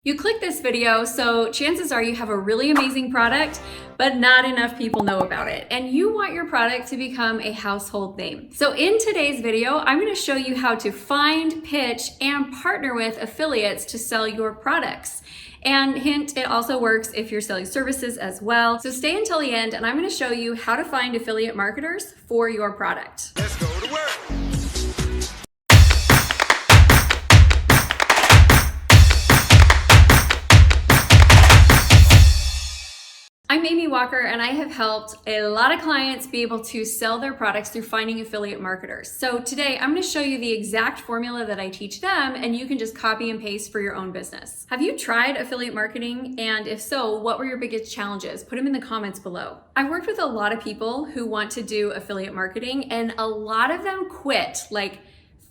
You click this video, so chances are you have a really amazing product, but not enough people know about it. And you want your product to become a household name. So in today's video, I'm going to show you how to find, pitch, and partner with affiliates to sell your products. And hint, it also works if you're selling services as well. So stay until the end, and I'm going to show you how to find affiliate marketers for your product. Let's go to work. I'm Amy Walker, and I have helped a lot of clients be able to sell their products through finding affiliate marketers. So today I'm going to show you the exact formula that I teach them, and you can just copy and paste for your own business. Have you tried affiliate marketing? And if so, what were your biggest challenges? Put them in the comments below. I've worked with a lot of people who want to do affiliate marketing, and a lot of them quit like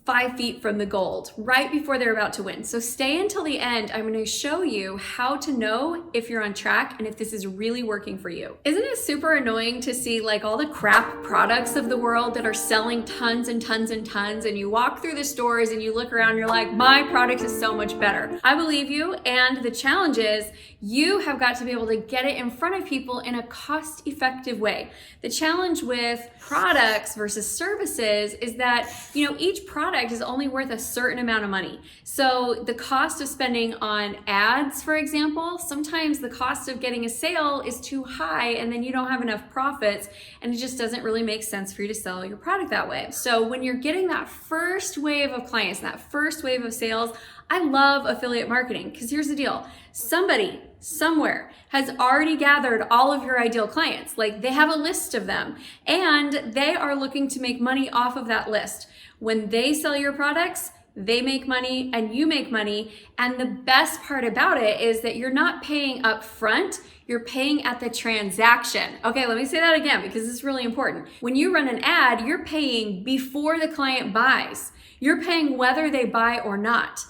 5 feet from the gold right before they're about to win. So stay until the end. I'm going to show you how to know if you're on track and if this is really working for you. Isn't it super annoying to see like all the crap products of the world that are selling tons and tons and tons, and you walk through the stores and you look around and you're like, my product is so much better. I believe you, and the challenge is you have got to be able to get it in front of people in a cost-effective way. The challenge with products versus services is that, each product is only worth a certain amount of money. So the cost of spending on ads, for example, sometimes the cost of getting a sale is too high, and then you don't have enough profits, and it just doesn't really make sense for you to sell your product that way. So when you're getting that first wave of clients, that first wave of sales, I love affiliate marketing, because here's the deal. Somebody somewhere has already gathered all of your ideal clients. Like, they have a list of them, and they are looking to make money off of that list. When they sell your products, they make money and you make money. And the best part about it is that you're not paying up front, you're paying at the transaction. Okay, let me say that again, because it's really important. When you run an ad, you're paying before the client buys. You're paying whether they buy or not.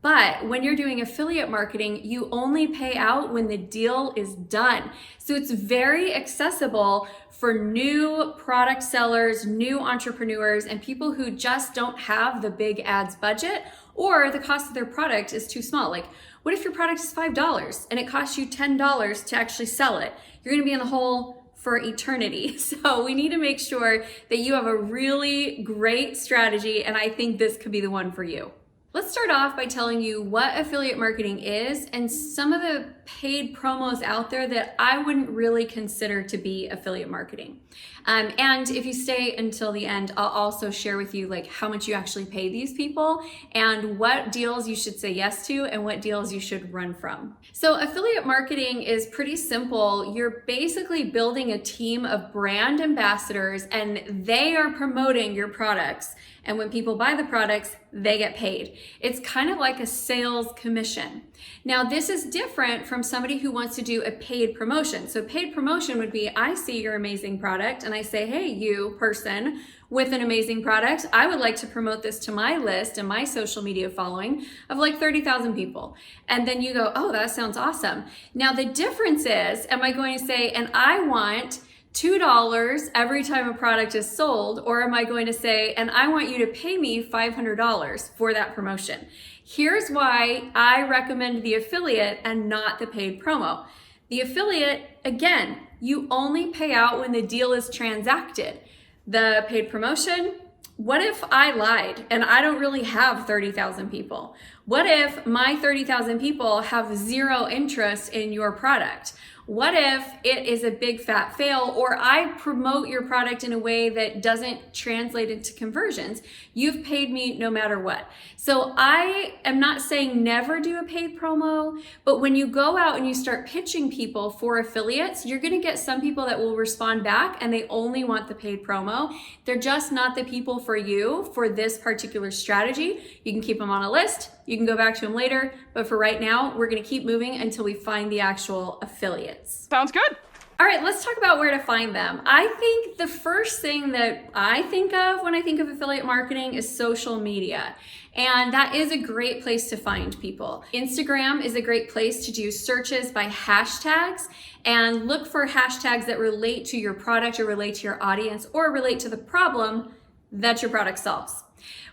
But when you're doing affiliate marketing, you only pay out when the deal is done. So it's very accessible for new product sellers, new entrepreneurs, and people who just don't have the big ads budget, or the cost of their product is too small. Like, what if your product is $5 and it costs you $10 to actually sell it? You're gonna be in the hole for eternity. So we need to make sure that you have a really great strategy, and I think this could be the one for you. Let's start off by telling you what affiliate marketing is and some of the paid promos out there that I wouldn't really consider to be affiliate marketing. And if you stay until the end, I'll also share with you like how much you actually pay these people and what deals you should say yes to and what deals you should run from. So affiliate marketing is pretty simple. You're basically building a team of brand ambassadors, and they are promoting your products. And when people buy the products, they get paid. It's kind of like a sales commission. Now, this is different from somebody who wants to do a paid promotion. So paid promotion would be, I see your amazing product and I say, hey, you person with an amazing product, I would like to promote this to my list and my social media following of like 30,000 people. And then you go, oh, that sounds awesome. Now, the difference is, am I going to say, and I want $2 every time a product is sold, or am I going to say, and I want you to pay me $500 for that promotion? Here's why I recommend the affiliate and not the paid promo. The affiliate, again, you only pay out when the deal is transacted. The paid promotion, what if I lied and I don't really have 30,000 people? What if my 30,000 people have zero interest in your product? What if it is a big fat fail, or I promote your product in a way that doesn't translate into conversions? You've paid me no matter what. So I am not saying never do a paid promo, but when you go out and you start pitching people for affiliates, you're gonna get some people that will respond back and they only want the paid promo. They're just not the people for you for this particular strategy. You can keep them on a list. You can go back to them later, but for right now, we're gonna keep moving until we find the actual affiliates. Sounds good. All right, let's talk about where to find them. I think the first thing that I think of when I think of affiliate marketing is social media. And that is a great place to find people. Instagram is a great place to do searches by hashtags and look for hashtags that relate to your product or relate to your audience or relate to the problem that your product solves.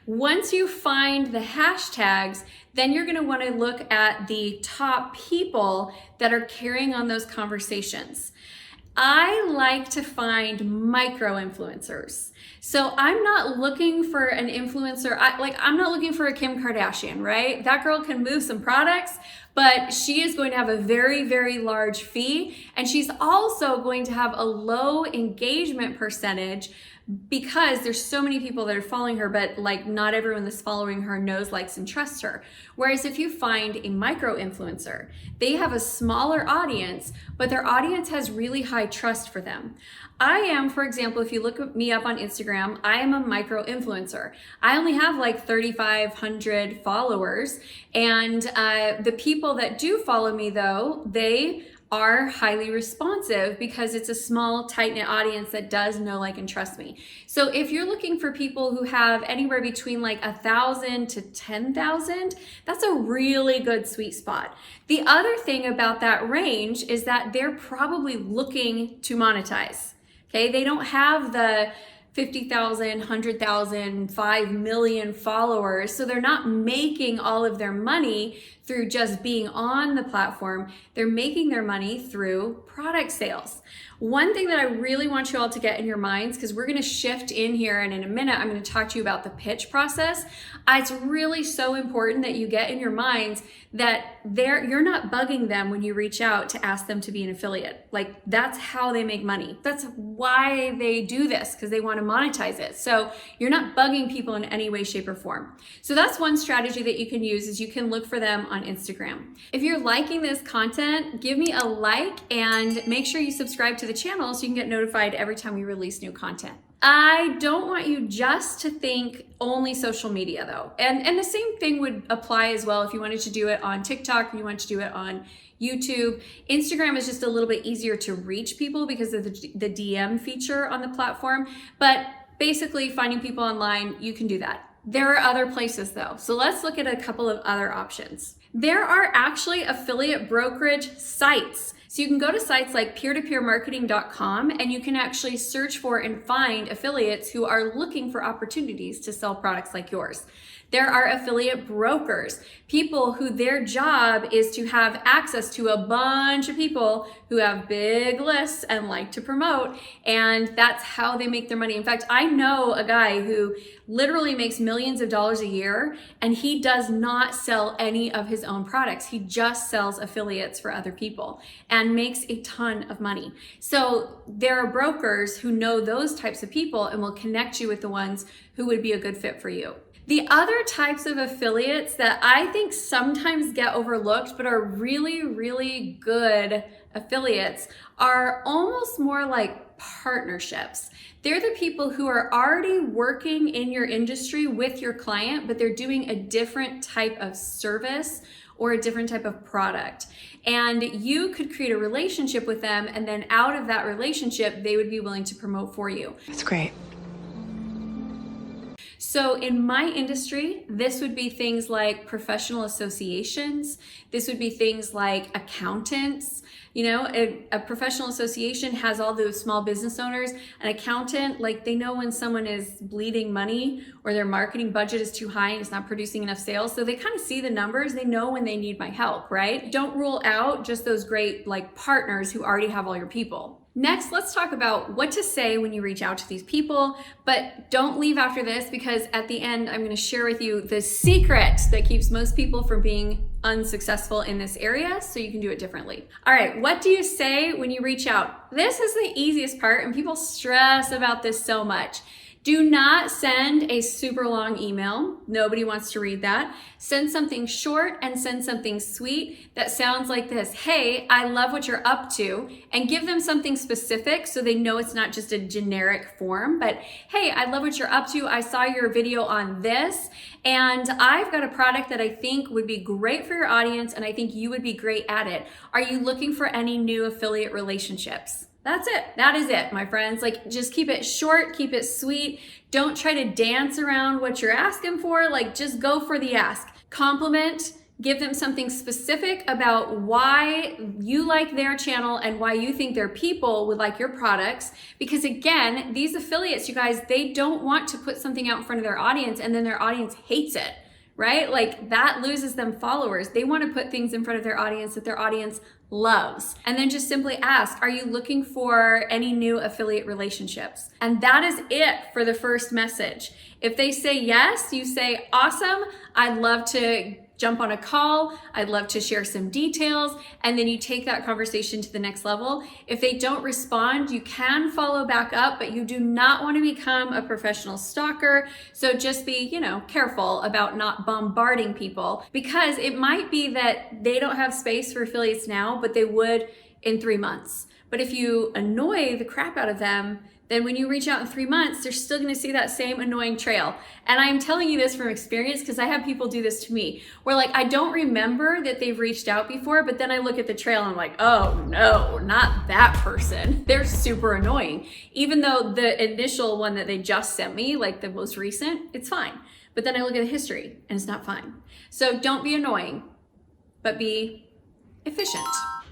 Once you find the hashtags, then you're going to want to look at the top people that are carrying on those conversations. I like to find micro influencers. So I'm not looking for an influencer. I'm not looking for a Kim Kardashian, right? That girl can move some products, but she is going to have a very, very large fee. And she's also going to have a low engagement percentage because there's so many people that are following her, but like not everyone that's following her knows, likes, and trusts her. Whereas if you find a micro influencer, they have a smaller audience, but their audience has really high trust for them. I am, for example, if you look me up on Instagram, I am a micro influencer. I only have like 3,500 followers, and the people that do follow me though, they are highly responsive because it's a small, tight-knit audience that does know, like, and trust me. So if you're looking for people who have anywhere between like 1,000 to 10,000, that's a really good sweet spot. The other thing about that range is that they're probably looking to monetize. Okay, they don't have the 50,000, 100,000, 5 million followers. So they're not making all of their money through just being on the platform. They're making their money through product sales. One thing that I really want you all to get in your minds, because we're going to shift in here, and in a minute I'm going to talk to you about the pitch process. It's really so important that you get in your minds that you're not bugging them when you reach out to ask them to be an affiliate. Like, that's how they make money. That's why they do this, because they want to monetize it. So you're not bugging people in any way, shape, or form. So that's one strategy that you can use, is you can look for them on Instagram. If you're liking this content, give me a like and make sure you subscribe to the channel so you can get notified every time we release new content. I don't want you just to think only social media though. And the same thing would apply as well if you wanted to do it on TikTok, if you wanted to do it on YouTube. Instagram is just a little bit easier to reach people because of the DM feature on the platform. But basically, finding people online, you can do that. There are other places though. So let's look at a couple of other options. There are actually affiliate brokerage sites. So you can go to sites like peertopeermarketing.com and you can actually search for and find affiliates who are looking for opportunities to sell products like yours. There are affiliate brokers, people who their job is to have access to a bunch of people who have big lists and like to promote, and that's how they make their money. In fact, I know a guy who literally makes millions of dollars a year, and he does not sell any of his own products. He just sells affiliates for other people and makes a ton of money. So there are brokers who know those types of people and will connect you with the ones who would be a good fit for you. The other types of affiliates that I think sometimes get overlooked but are really, really good affiliates are almost more like partnerships. They're the people who are already working in your industry with your client, but they're doing a different type of service or a different type of product. And you could create a relationship with them, and then out of that relationship, they would be willing to promote for you. That's great. So in my industry, this would be things like professional associations. This would be things like accountants. You know, a professional association has all those small business owners. An accountant, like, they know when someone is bleeding money or their marketing budget is too high and it's not producing enough sales. So they kind of see the numbers. They know when they need my help, right? Don't rule out just those great like partners who already have all your people. Next, let's talk about what to say when you reach out to these people, but don't leave after this, because at the end, I'm going to share with you the secret that keeps most people from being unsuccessful in this area, so you can do it differently. All right, what do you say when you reach out? This is the easiest part, and people stress about this so much. Do not send a super long email. Nobody wants to read that. Send something short and send something sweet that sounds like this. Hey, I love what you're up to, and give them something specific so they know it's not just a generic form, but hey, I love what you're up to. I saw your video on this, and I've got a product that I think would be great for your audience, and I think you would be great at it. Are you looking for any new affiliate relationships? That's it. That is it, my friends. Like, just keep it short, keep it sweet. Don't try to dance around what you're asking for. Like, just go for the ask. Compliment, Give them something specific about why you like their channel and why you think their people would like your products. Because again, these affiliates, you guys, they don't want to put something out in front of their audience and then their audience hates it, right? Like that loses them followers. They want to put things in front of their audience that their audience loves. And then just simply ask, are you looking for any new affiliate relationships? And that is it for the first message. If they say yes, you say, awesome, I'd love to jump on a call, I'd love to share some details, and then you take that conversation to the next level. If they don't respond, you can follow back up, but you do not want to become a professional stalker. So just be, careful about not bombarding people, because it might be that they don't have space for affiliates now, but they would in 3 months. But if you annoy the crap out of them, then when you reach out in 3 months, they're still gonna see that same annoying trail. And I'm telling you this from experience because I have people do this to me, where like, I don't remember that they've reached out before, but then I look at the trail and I'm like, oh no, not that person. They're super annoying. Even though the initial one that they just sent me, like the most recent, it's fine. But then I look at the history and it's not fine. So don't be annoying, but be efficient.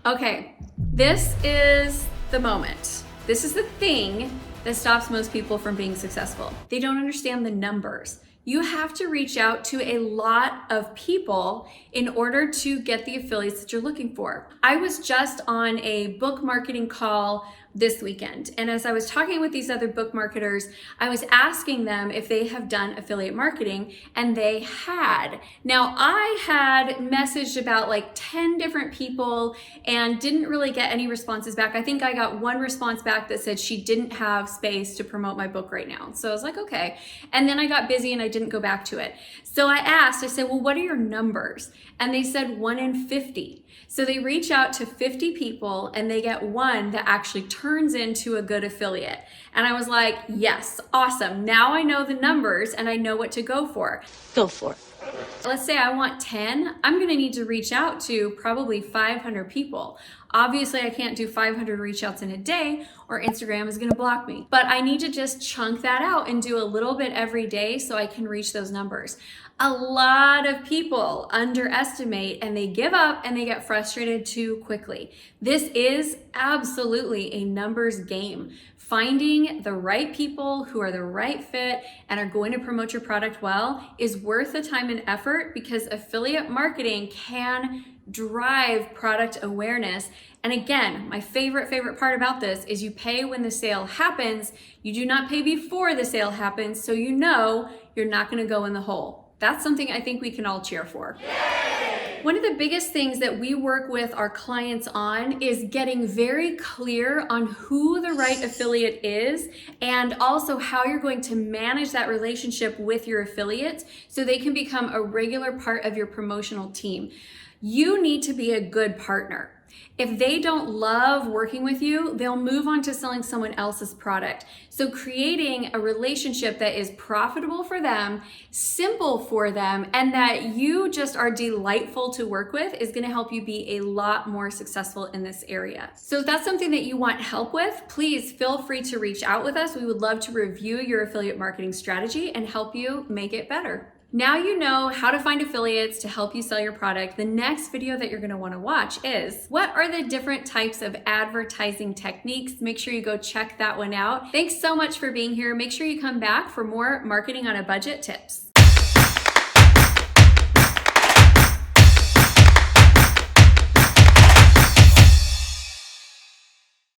Okay, this is the moment. This is the thing that stops most people from being successful. They don't understand the numbers. You have to reach out to a lot of people in order to get the affiliates that you're looking for. I was just on a book marketing call this weekend, and as I was talking with these other book marketers, I was asking them if they have done affiliate marketing, and they had. Now, I had messaged about like 10 different people and didn't really get any responses back. I think I got one response back that said she didn't have space to promote my book right now. So I was like, okay. And then I got busy and I didn't go back to it. So I said, well, what are your numbers? And they said 1 in 50. So they reach out to 50 people and they get one that actually turns into a good affiliate. And I was like, yes, awesome. Now I know the numbers and I know what to go for. Go for it. Let's say I want 10, I'm gonna need to reach out to probably 500 people. Obviously, I can't do 500 reach outs in a day or Instagram is gonna block me. But I need to just chunk that out and do a little bit every day so I can reach those numbers. A lot of people underestimate and they give up and they get frustrated too quickly. This is absolutely a numbers game. Finding the right people who are the right fit and are going to promote your product well is worth the time and effort, because affiliate marketing can drive product awareness. And again, my favorite part about this is you pay when the sale happens. You do not pay before the sale happens, so you know you're not going to go in the hole. That's something I think we can all cheer for. Yay! One of the biggest things that we work with our clients on is getting very clear on who the right affiliate is, and also how you're going to manage that relationship with your affiliates so they can become a regular part of your promotional team. You need to be a good partner. If they don't love working with you, they'll move on to selling someone else's product. So creating a relationship that is profitable for them, simple for them, and that you just are delightful to work with is going to help you be a lot more successful in this area. So if that's something that you want help with, please feel free to reach out with us. We would love to review your affiliate marketing strategy and help you make it better. Now you know how to find affiliates to help you sell your product. The next video that you're gonna wanna watch is, what are the different types of advertising techniques? Make sure you go check that one out. Thanks so much for being here. Make sure you come back for more marketing on a budget tips.